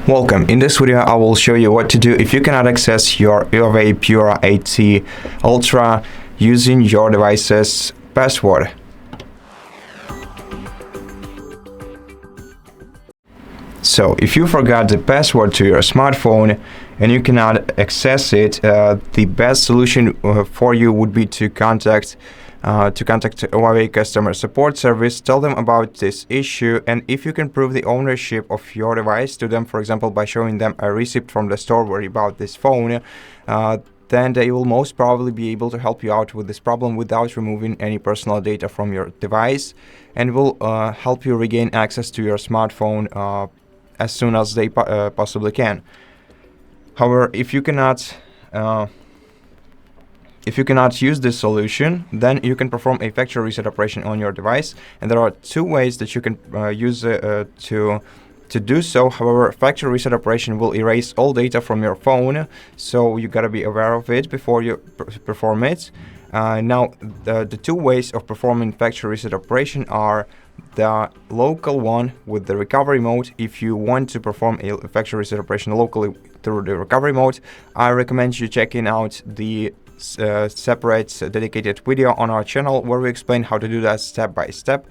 Welcome. In this video, I will show you what to do if you cannot access your HUAWEI Pura 8T Ultra using your device's password. So, if you forgot the password to your smartphone and you cannot access it, the best solution for you would be to contact Huawei customer support service, tell them about this issue, and if you can prove the ownership of your device to them, for example by showing them a receipt from the store where you bought this phone, then they will most probably be able to help you out with this problem without removing any personal data from your device, and will help you regain access to your smartphone as soon as they possibly can. However, if you cannot use this solution, then you can perform a factory reset operation on your device, and there are two ways that you can use to do so. However, factory reset operation will erase all data from your phone, so you gotta be aware of it before you perform it. Now, the two ways of performing factory reset operation are the local one with the recovery mode. If you want to perform a factory reset operation locally through the recovery mode, I recommend you checking out the separate dedicated video on our channel where we explain how to do that step by step,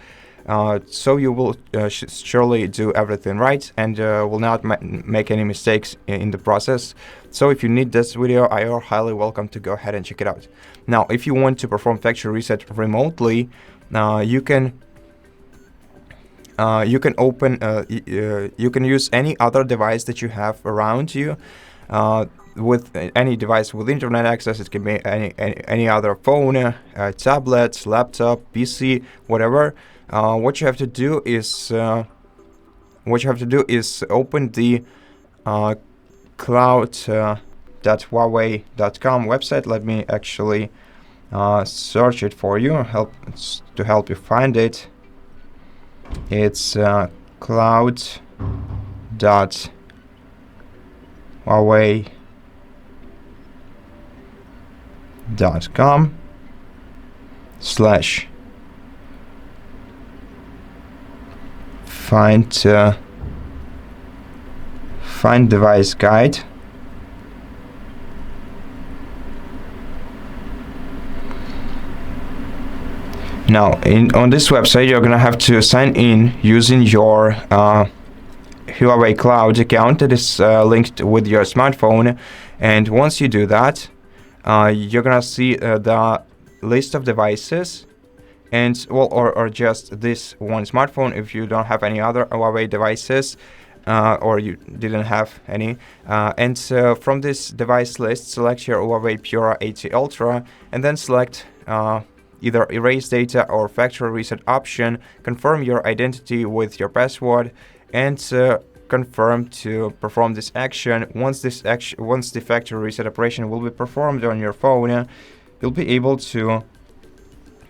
so you will surely do everything right and will not make any mistakes in the process. So if you need this video, I are highly welcome to go ahead and check it out. Now, if you want to perform factory reset remotely, you can use any other device that you have around you. With any device with internet access. It can be any other phone, tablet, laptop, PC, whatever. What you have to do is open the cloud.huawei.com website. Let me actually search it for you to help you find it. It's cloud.huawei.com/ find device guide. Now, on this website, you're gonna have to sign in using your Huawei Cloud account that is linked with your smartphone, and once you do that, you're gonna see the list of devices, and or just this one smartphone if you don't have any other Huawei devices, or you didn't have any, and from this device list, select your Huawei Pura 8T Ultra and then select either erase data or factory reset option, confirm your identity with your password, and confirm to perform this action. Once the factory reset operation will be performed on your phone, you'll be able to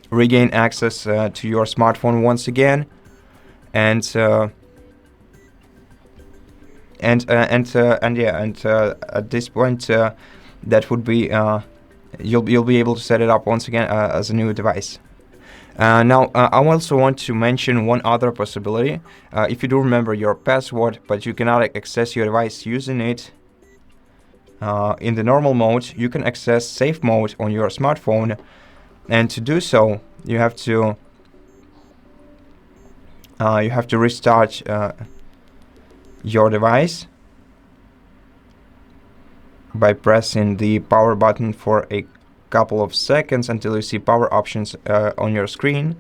regain access to your smartphone once again, and at this point, that would be you'll be able to set it up once again as a new device. Now, I also want to mention one other possibility. If you do remember your password, but you cannot access your device using it in the normal mode, you can access safe mode on your smartphone. And to do so, you have to restart your device by pressing the power button for a couple of seconds until you see power options on your screen.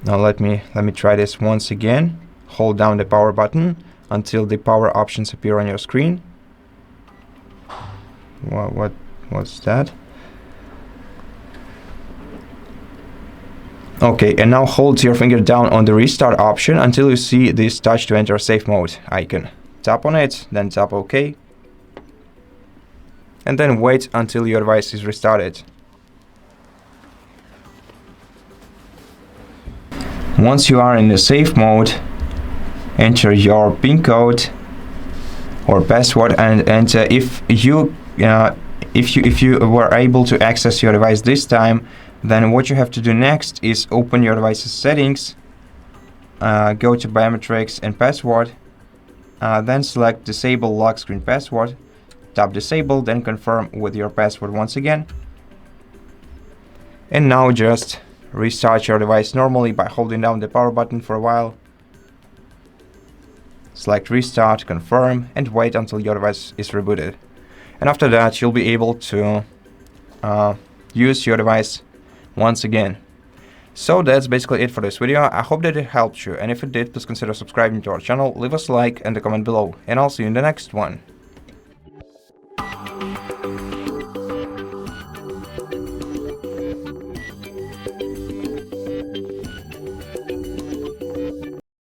Now let me try this once again. Hold down the power button until the power options appear on your screen. What was that? Okay, and now hold your finger down on the restart option until you see this touch to enter safe mode icon. Tap on it, then tap OK, and then wait until your device is restarted. Once you are in the safe mode, enter your PIN code or password, and if you were able to access your device this time, then what you have to do next is open your device's settings go to biometrics and password, then select disable lock screen password, tap disable, then confirm with your password once again. And now just restart your device normally by holding down the power button for a while. Select restart, confirm, and wait until your device is rebooted. And after that, you'll be able to use your device once again. So that's basically it for this video. I hope that it helped you, and if it did, please consider subscribing to our channel, leave us a like and a comment below, and I'll see you in the next one.